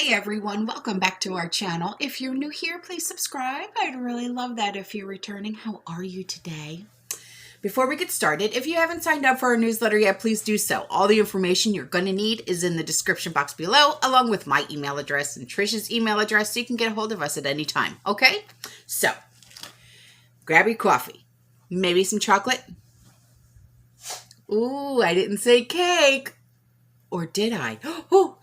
Hey everyone, welcome back to our channel. If you're new here, please subscribe. I'd really love that if you're returning. How are you today? Before we get started, if you haven't signed up for our newsletter yet, please do so. All the information you're going to need is in the description box below, along with my email address and Trish's email address, so you can get a hold of us at any time, okay? So, grab your coffee. Maybe some chocolate. Ooh, I didn't say cake. Or did I? Oh,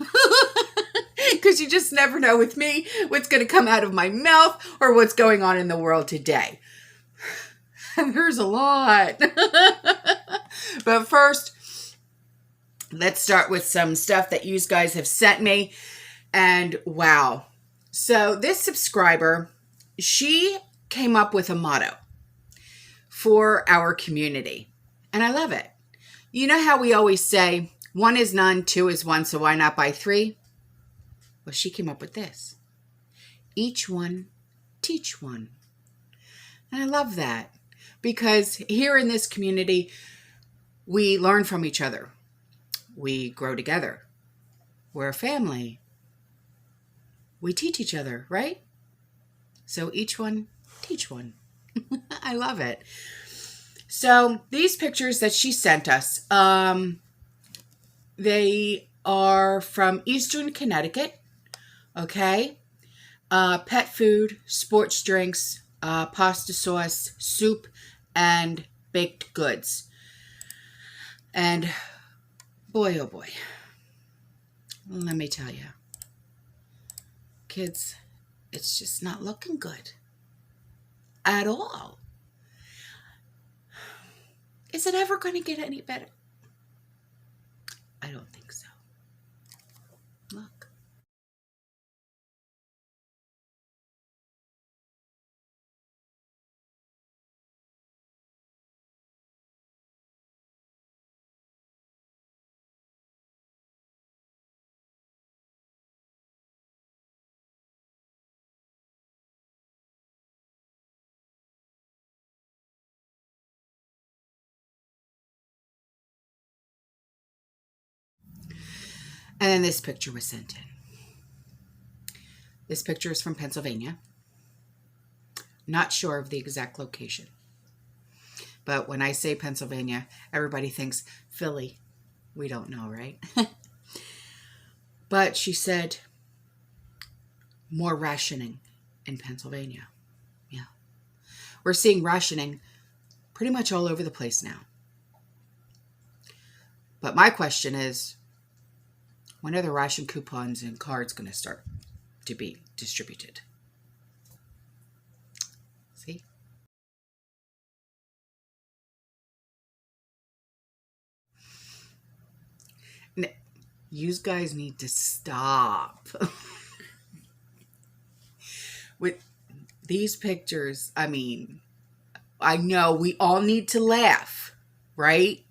because you just never know with me what's going to come out of my mouth or what's going on in the world today. And there's a lot. But first, let's start with some stuff that you guys have sent me. And wow. So this subscriber, she came up with a motto for our community. And I love it. You know how we always say, 1 is none, 2 is 1, so why not buy 3? Well, she came up with this. Each one, teach one. And I love that because here in this community, we learn from each other. We grow together. We're a family. We teach each other, right? So each one, teach one. I love it. So these pictures that she sent us, they are from Eastern Connecticut. Okay. Pet food, sports drinks, pasta sauce, soup, and baked goods. And boy, oh boy, let me tell you, kids, it's just not looking good at all. Is it ever going to get any better? I don't think so. Look. And then this picture was sent in. This picture is from Pennsylvania. Not sure of the exact location. But when I say Pennsylvania, everybody thinks Philly. We don't know, right? But she said, more rationing in Pennsylvania. Yeah. We're seeing rationing pretty much all over the place now. But my question is, when are the ration coupons and cards going to start to be distributed? See? You guys need to stop. With these pictures, I mean, I know we all need to laugh, right?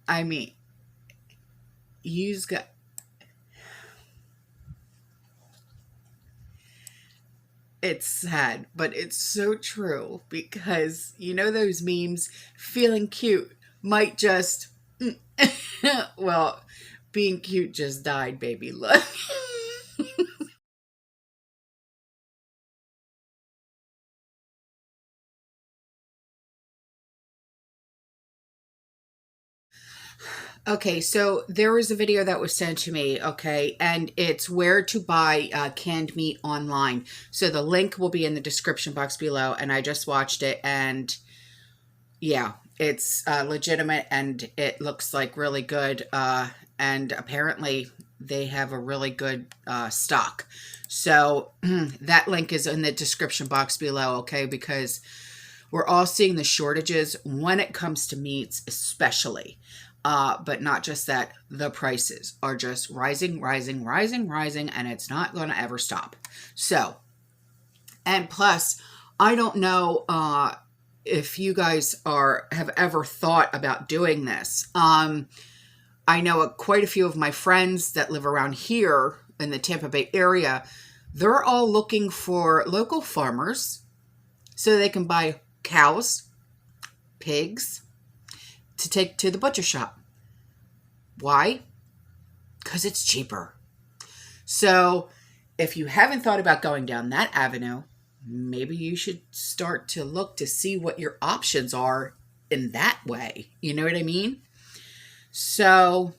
I mean, you've got... It's sad, but it's so true because, you know, those memes, feeling cute might just... well, being cute just died, baby. Look. Okay, so there was a video that was sent to me, okay, and it's where to buy canned meat online. So the link will be in the description box below, and I just watched it, and yeah, it's legitimate, and it looks like really good, and apparently they have a really good stock. So that link is in the description box below, okay, because we're all seeing the shortages when it comes to meats, especially. But not just that, the prices are just rising, rising, rising, rising, and it's not going to ever stop. So, and plus, I don't know if you guys have ever thought about doing this. I know quite a few of my friends that live around here in the Tampa Bay area. They're all looking for local farmers so they can buy cows, pigs, to take to the butcher shop. Why? Because it's cheaper. So if you haven't thought about going down that avenue, maybe you should start to look to see what your options are in that way. You know what I mean? So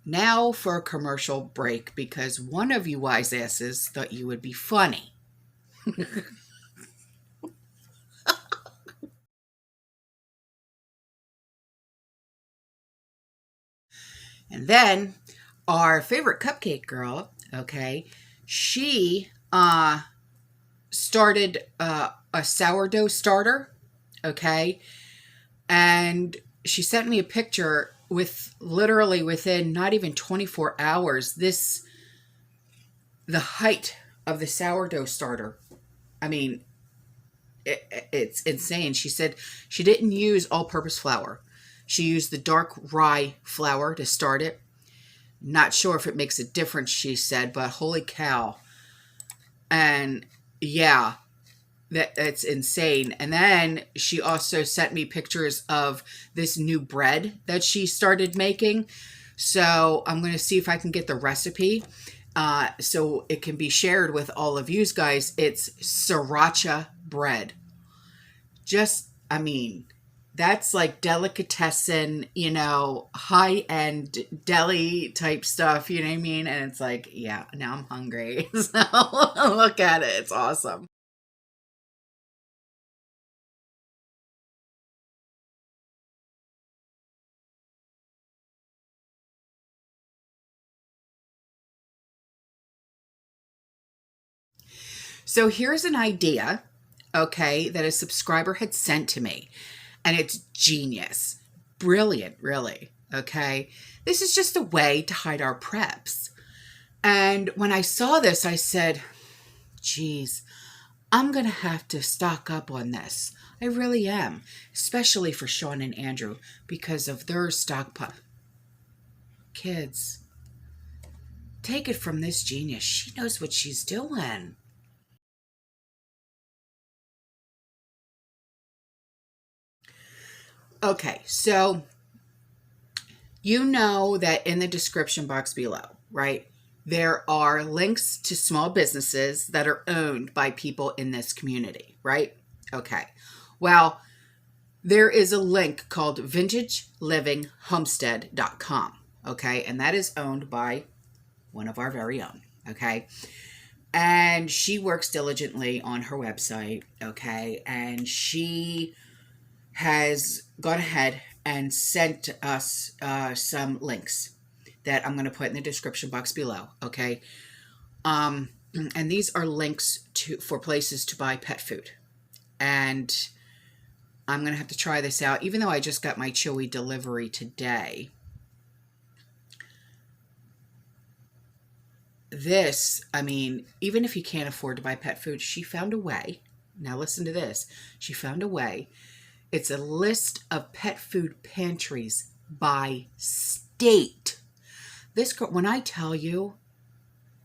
now for a commercial break, because one of you wise asses thought you would be funny. And then our favorite cupcake girl, okay, she started a sourdough starter, okay, and she sent me a picture with literally within not even 24 hours, the height of the sourdough starter. I mean, it's insane. She said she didn't use all-purpose flour. She used the dark rye flour to start it. Not sure if it makes a difference, she said, but holy cow. And yeah, that's insane. And then she also sent me pictures of this new bread that she started making. So I'm going to see if I can get the recipe so it can be shared with all of you guys. It's sriracha bread. Just, I mean, that's like delicatessen, high-end deli type stuff, you know what I mean? And it's like, yeah, now I'm hungry. So look at it. It's awesome. So here's an idea, okay, that a subscriber had sent to me, and it's genius. Brilliant, really, okay? This is just a way to hide our preps. And when I saw this, I said, geez, I'm going to have to stock up on this. I really am, especially for Sean and Andrew because of their stockpile. Kids, take it from this genius. She knows what she's doing. Okay, so you know that in the description box below, right, there are links to small businesses that are owned by people in this community, right? Okay. Well, there is a link called vintageliving.homestead.com, okay? And that is owned by one of our very own, okay? And she works diligently on her website, okay? And she has gone ahead and sent us some links that I'm going to put in the description box below, okay? And these are links for places to buy pet food. And I'm going to have to try this out, even though I just got my Chewy delivery today. This, I mean, even if you can't afford to buy pet food, she found a way. Now listen to this. She found a way. It's a list of pet food pantries by state. This girl, when I tell you,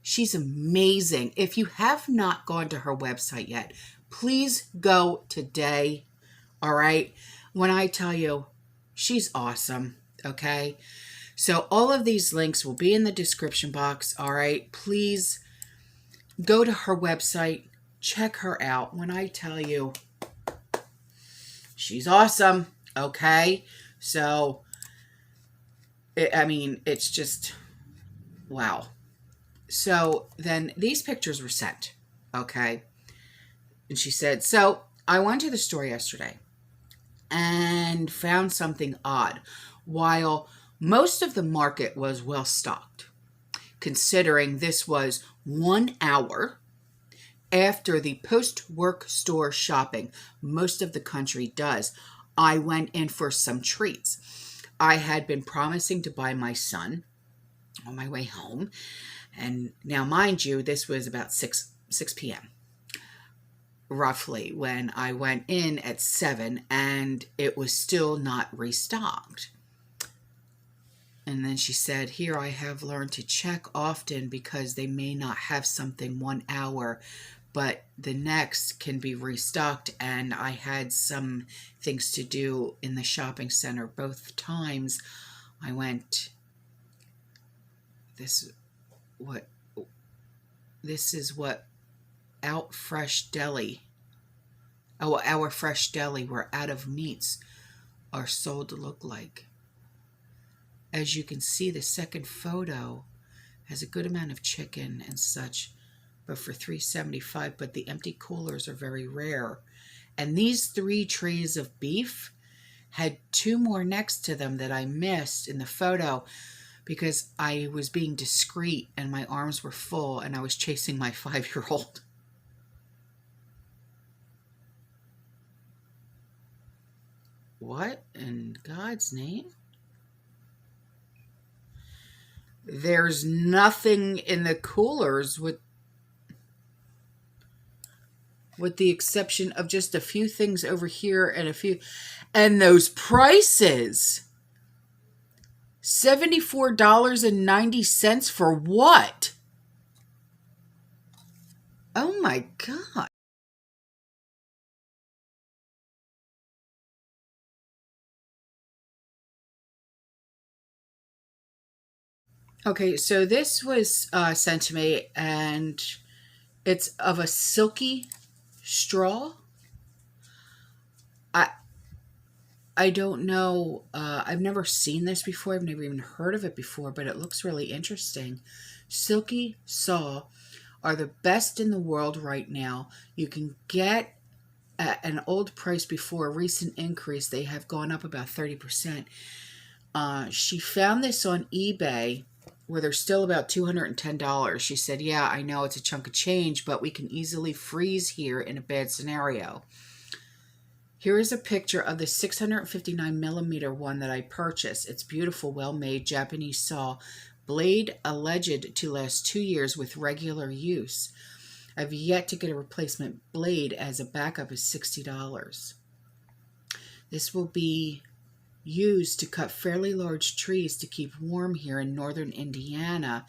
she's amazing. If you have not gone to her website yet, please go today. All right. When I tell you, she's awesome. Okay. So all of these links will be in the description box. All right. Please go to her website. Check her out. When I tell you, she's awesome. Okay. So, it's just, wow. So then these pictures were sent. Okay. And she said, so I went to the store yesterday and found something odd. While most of the market was well stocked, considering this was 1 hour after the post-work store shopping most of the country does, I went in for some treats. I had been promising to buy my son on my way home. And now, mind you, this was about 6 p.m. roughly when I went in at 7, and it was still not restocked. And then she said, here I have learned to check often because they may not have something 1 hour, but the next can be restocked. And I had some things to do in the shopping center both times. I went, this is what our fresh deli, where out of meats are sold to look like. As you can see, the second photo has a good amount of chicken and such, but for $3.75, but the empty coolers are very rare. And these 3 trays of beef had 2 more next to them that I missed in the photo because I was being discreet and my arms were full and I was chasing my 5-year-old. What in God's name? There's nothing in the coolers with the exception of just a few things over here and a few. And those prices, $74.90 for what? Oh my God. Okay, so this was sent to me, and it's of a silky straw. I don't know. I've never seen this before. I've never even heard of it before, but it looks really interesting. Silky saw are the best in the world right now. You can get at an old price before a recent increase. They have gone up about 30%. She found this on eBay where they're still about $210. She said, yeah, I know it's a chunk of change, but we can easily freeze here in a bad scenario. Here is a picture of the 659 millimeter one that I purchased. It's beautiful, well-made Japanese saw. Blade alleged to last 2 years with regular use. I've yet to get a replacement blade, as a backup is $60. This will be used to cut fairly large trees to keep warm here in northern Indiana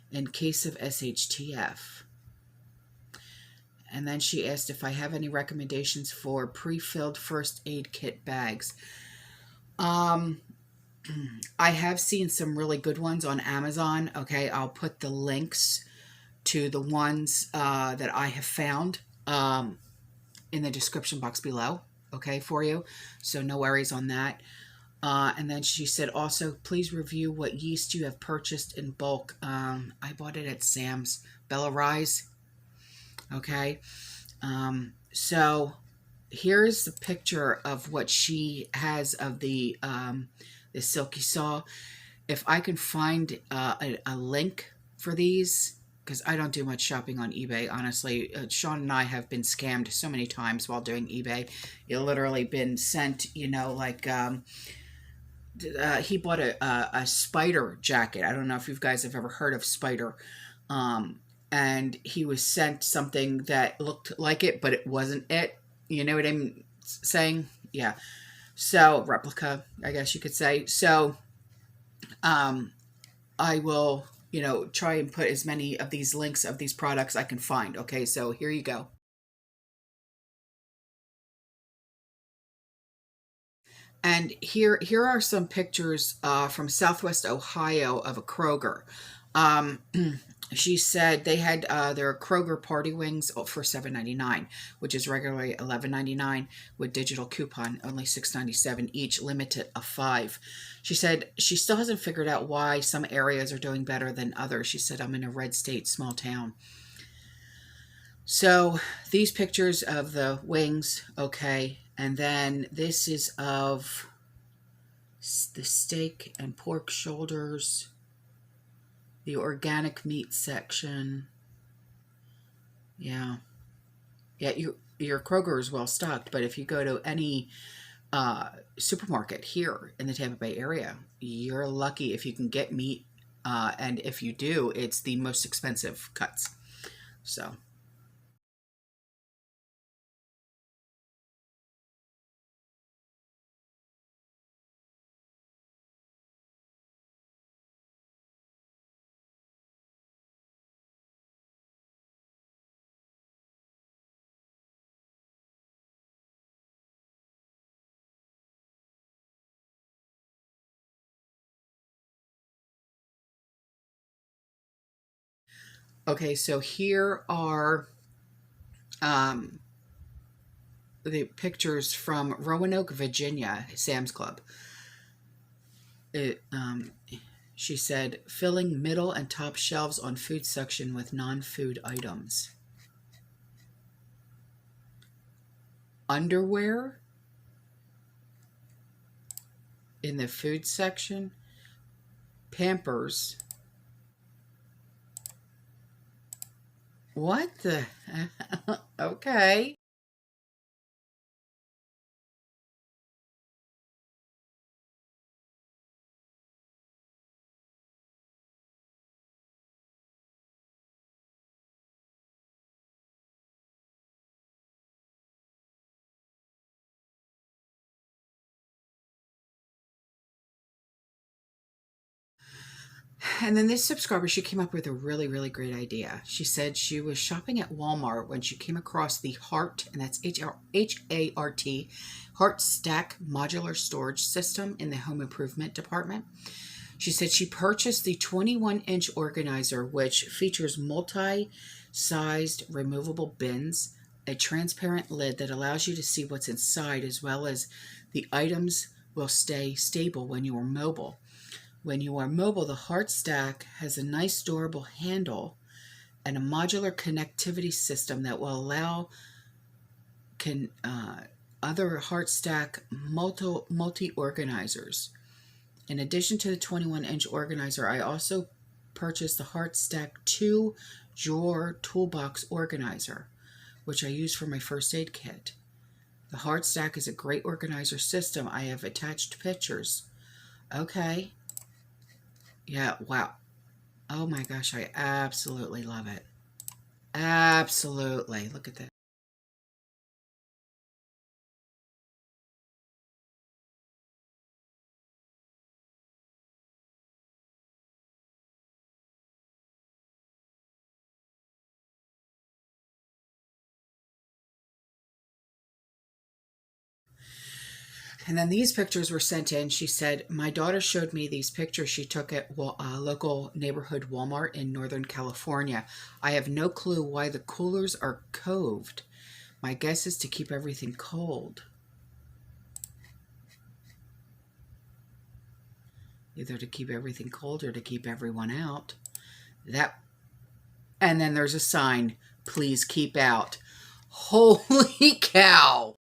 in case of SHTF. And then she asked if I have any recommendations for pre-filled first aid kit bags. I have seen some really good ones on Amazon. Okay, I'll put the links to the ones that I have found in the description box below, okay, for you. So no worries on that. And then she said, also, please review what yeast you have purchased in bulk. I bought it at Sam's. Bella Rise. Okay. So here's the picture of what she has of the Silky saw. If I can find a link for these, because I don't do much shopping on eBay, honestly. Sean and I have been scammed so many times while doing eBay. You've literally been sent, like... he bought a spider jacket. I don't know if you guys have ever heard of spider. And he was sent something that looked like it, but it wasn't it. You know what I'm saying? Yeah. So, replica, I guess you could say. So, I will, try and put as many of these links of these products I can find. Okay, so here you go. And here are some pictures from Southwest Ohio of a Kroger. She said they had their Kroger party wings for $7.99, which is regularly $11.99 with digital coupon, only $6.97 each, limited of 5. She said she still hasn't figured out why some areas are doing better than others. She said, I'm in a red state, small town. So these pictures of the wings, okay, and then this is of the steak and pork shoulders, the organic meat section. Yeah, your Kroger is well stocked, but if you go to any supermarket here in the Tampa Bay area, you're lucky if you can get meat, and if you do, it's the most expensive cuts. So. Okay, so here are the pictures from Roanoke, Virginia, Sam's Club. She said, filling middle and top shelves on food section with non-food items. Underwear in the food section. Pampers. What the? Okay. And then this subscriber, she came up with a really, really great idea. She said she was shopping at Walmart when she came across the Hart, and that's H-A-R-T, Hart Stack Modular Storage System in the Home Improvement Department. She said she purchased the 21-inch organizer, which features multi-sized removable bins, a transparent lid that allows you to see what's inside, as well as the items will stay stable when you are mobile. When you are mobile, the Hart Stack has a nice durable handle and a modular connectivity system that will allow other Hart Stack multi-organizers. In addition to the 21-inch organizer, I also purchased the Hart Stack 2-drawer toolbox organizer, which I use for my first aid kit. The Hart Stack is a great organizer system. I have attached pictures. Okay. Yeah, wow. Oh my gosh, I absolutely love it. Absolutely. Look at that. And then these pictures were sent in. She said, my daughter showed me these pictures she took at a local neighborhood Walmart in Northern California. I have no clue why the coolers are coved. My guess is to keep everything cold. Either to keep everything cold or to keep everyone out. And then there's a sign, please keep out. Holy cow.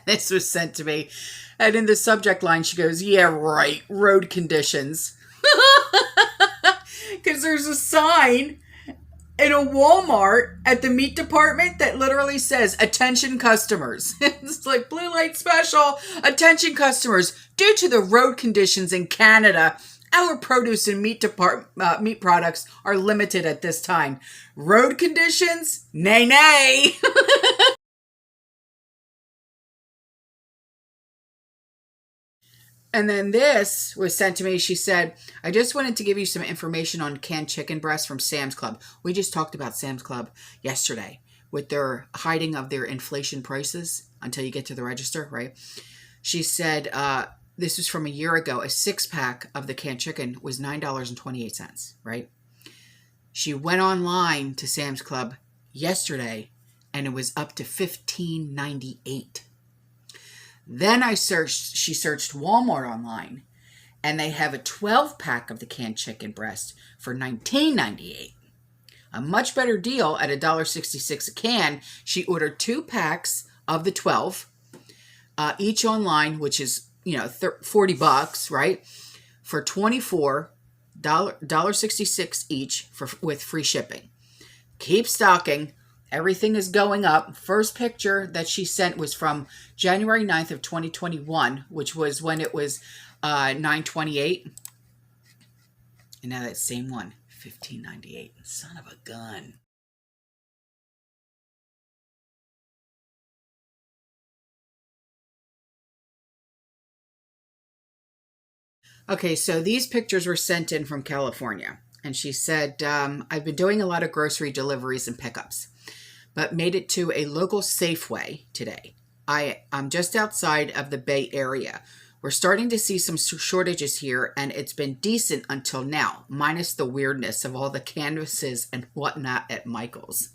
This was sent to me. And in the subject line, she goes, yeah, right, road conditions. Because there's a sign in a Walmart at the meat department that literally says, attention customers. It's like blue light special, attention customers. Due to the road conditions in Canada, our produce and meat products are limited at this time. Road conditions? Nay, nay. And then this was sent to me. She said, I just wanted to give you some information on canned chicken breasts from Sam's Club. We just talked about Sam's Club yesterday with their hiding of their inflation prices until you get to the register, right? She said, this was from a year ago. A 6-pack of the canned chicken was $9.28, right? She went online to Sam's Club yesterday and it was up to $15.98. Then she searched Walmart online, and they have a 12-pack of the canned chicken breast for $19.98. A much better deal at $1.66 a can. She ordered 2 packs of the 12, each online, which is, $40, right? For $24.66 each with free shipping. Keep stocking. Everything is going up. First picture that she sent was from January 9th of 2021, which was when it was $9.28. And now that same one, $15.98. Son of a gun. Okay, so these pictures were sent in from California. And she said, I've been doing a lot of grocery deliveries and pickups, but made it to a local Safeway today. I'm just outside of the Bay Area. We're starting to see some shortages here, and it's been decent until now, minus the weirdness of all the canvases and whatnot at Michael's.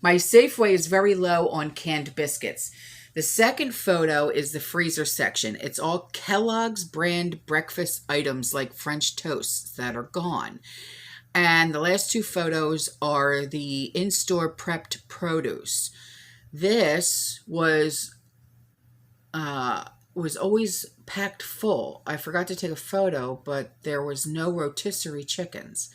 My Safeway is very low on canned biscuits. The second photo is the freezer section. It's all Kellogg's brand breakfast items like French toasts that are gone. And the last two photos are the in-store prepped produce. This was always packed full. I forgot to take a photo, but there was no rotisserie chickens.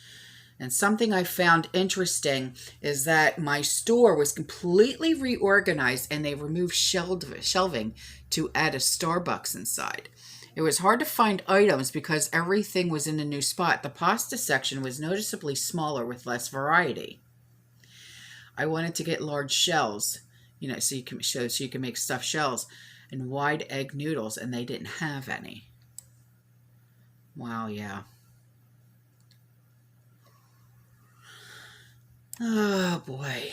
And something I found interesting is that my store was completely reorganized and they removed shelving to add a Starbucks inside. It was hard to find items because everything was in a new spot. The pasta section was noticeably smaller with less variety. I wanted to get large shells, so you can make stuffed shells and wide egg noodles, and they didn't have any. Wow, yeah. Oh, boy.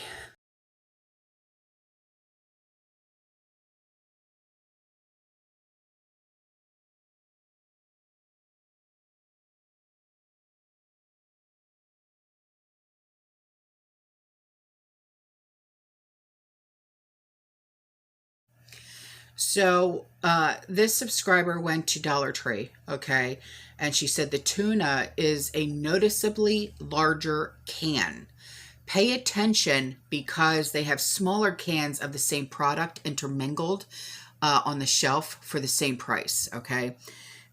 So this subscriber went to Dollar Tree, okay? And she said the tuna is a noticeably larger can. Pay attention because they have smaller cans of the same product intermingled on the shelf for the same price, okay?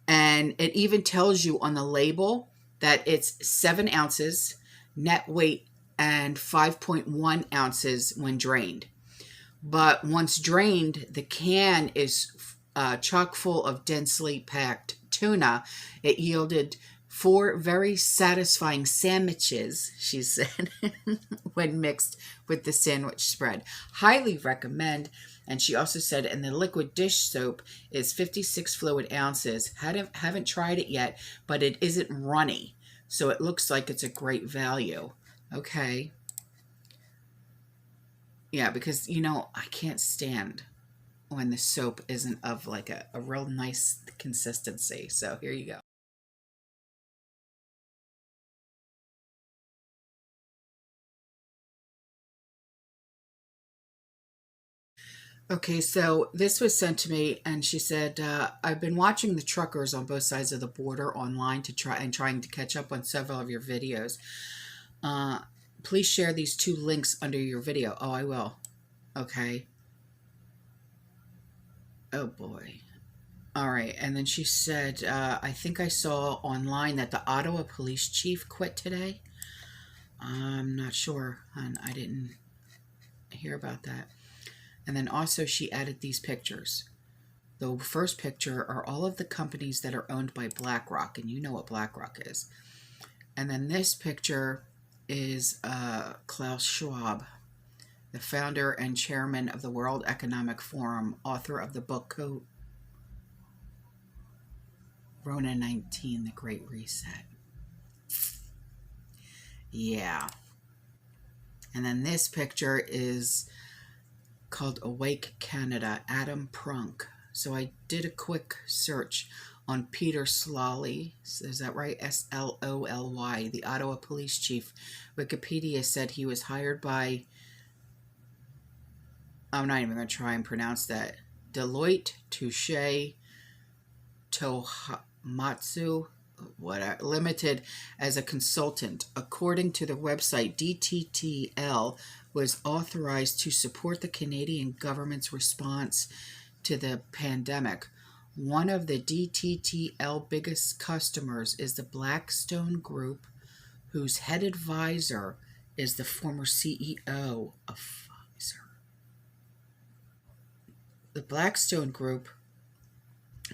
And it even tells you on the label that it's 7 ounces net weight and 5.1 ounces when drained. But once drained, the can is chock full of densely packed tuna. It yielded 4 very satisfying sandwiches, she said, when mixed with the sandwich spread. Highly recommend. And she also said, and the liquid dish soap is 56 fluid ounces. Haven't tried it yet, but it isn't runny. So it looks like it's a great value. Okay. Yeah, because, I can't stand when the soap isn't of like a real nice consistency. So here you go. Okay, so this was sent to me, and she said, I've been watching the truckers on both sides of the border online trying to catch up on several of your videos. Please share these 2 links under your video. Oh, I will. Okay. Oh, boy. All right. And then she said, I think I saw online that the Ottawa police chief quit today. I'm not sure, hon. I didn't hear about that. And then also she added these pictures. The first picture are all of the companies that are owned by BlackRock, and you know what BlackRock is. And then this picture is Klaus Schwab, the founder and chairman of the World Economic Forum, author of the book Corona 19, The Great Reset. Yeah. And then this picture is called Awake Canada, Adam Prunk. So I did a quick search on Peter Sloly, is that right? Sloly, the Ottawa police chief. Wikipedia said he was hired by, I'm not even going to try and pronounce that, Deloitte Touche Tohamatsu Limited as a consultant. According to the website, DTTL was authorized to support the Canadian government's response to the pandemic. One of the DTTL biggest customers is the Blackstone Group, whose head advisor is the former CEO of Pfizer. The Blackstone Group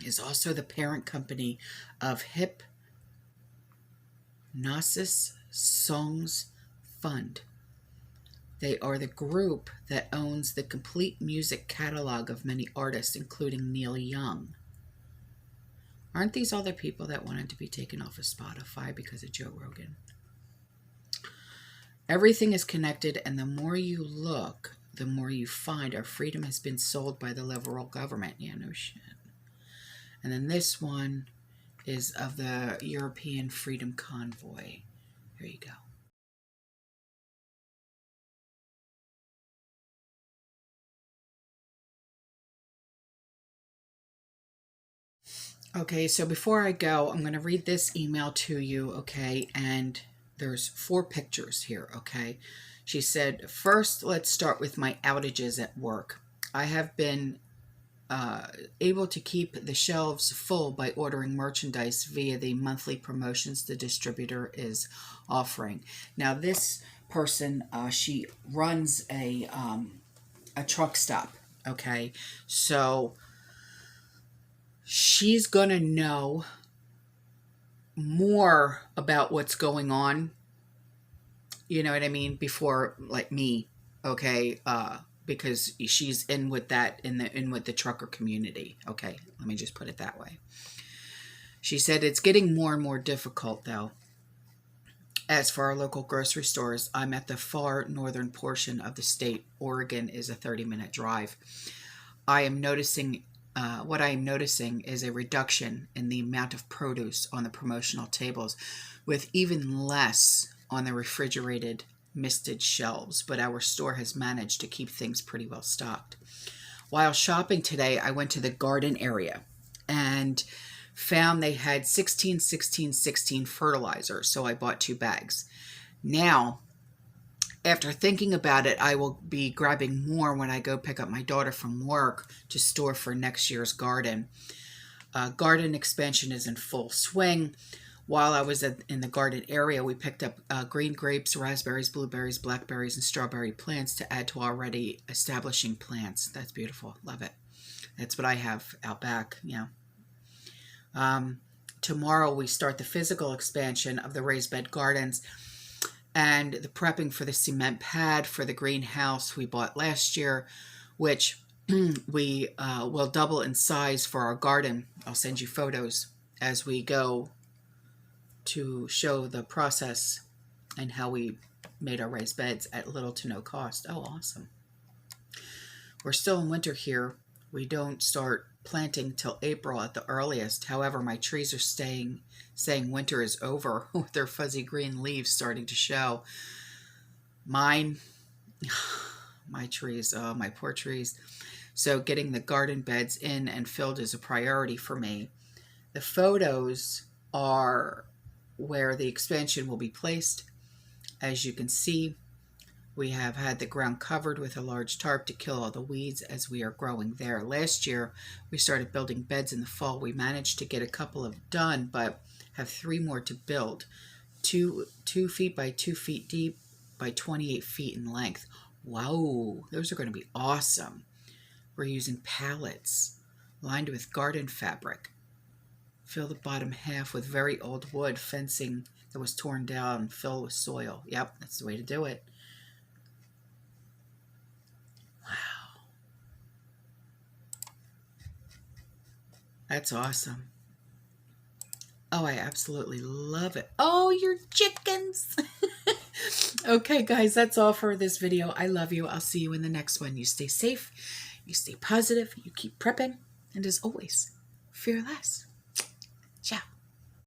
is also the parent company of Hypnosis Songs Fund. They are the group that owns the complete music catalog of many artists, including Neil Young. Aren't these all the people that wanted to be taken off of Spotify because of Joe Rogan? Everything is connected, and the more you look, the more you find our freedom has been sold by the liberal government. Yeah, no shit. And then this one is of the European Freedom Convoy. Here you go. Okay, so before I go, I'm going to read this email to you, okay? And there's 4 pictures here, okay? She said, first, let's start with my outages at work. I have been able to keep the shelves full by ordering merchandise via the monthly promotions the distributor is offering. Now, this person, she runs a truck stop, okay? So she's going to know more about what's going on, you know what I mean, before like me, okay? Because she's in with that, in with the trucker community, okay? Let me just put it that way. She said it's getting more and more difficult though. As for our local grocery stores, I'm at the far northern portion of the state. Oregon is a 30-minute drive. I am noticing what I am noticing is a reduction in the amount of produce on the promotional tables, with even less on the refrigerated misted shelves, but our store has managed to keep things pretty well stocked. While shopping today, I went to the garden area and found they had 16, 16, 16 fertilizer, so I bought 2 bags. Now, after thinking about it, I will be grabbing more when I go pick up my daughter from work to store for next year's garden. Garden expansion is in full swing. While I was in the garden area, we picked up green grapes, raspberries, blueberries, blackberries, and strawberry plants to add to already establishing plants. That's beautiful. Love it. That's what I have out back. Yeah. Tomorrow we start the physical expansion of the raised bed gardens and the prepping for the cement pad for the greenhouse we bought last year, which we will double in size for our garden. I'll send you photos as we go to show the process and how we made our raised beds at little to no cost. Oh, awesome. We're still in winter here. We don't start planting till April at the earliest. However, my trees are saying winter is over with their fuzzy green leaves starting to show. My trees, oh, my poor trees. So getting the garden beds in and filled is a priority for me. The photos are where the expansion will be placed. As you can see, we have had the ground covered with a large tarp to kill all the weeds as we are growing there. Last year, we started building beds in the fall. We managed to get a couple of done, but have 3 more to build. 2 feet by 2 feet deep by 28 feet in length. Wow, those are going to be awesome. We're using pallets lined with garden fabric. Fill the bottom half with very old wood fencing that was torn down and filled with soil. Yep, that's the way to do it. Wow. That's awesome. Oh, I absolutely love it. Oh, your chickens. Okay, guys, that's all for this video. I love you. I'll see you in the next one. You stay safe. You stay positive. You keep prepping. And as always, fear less.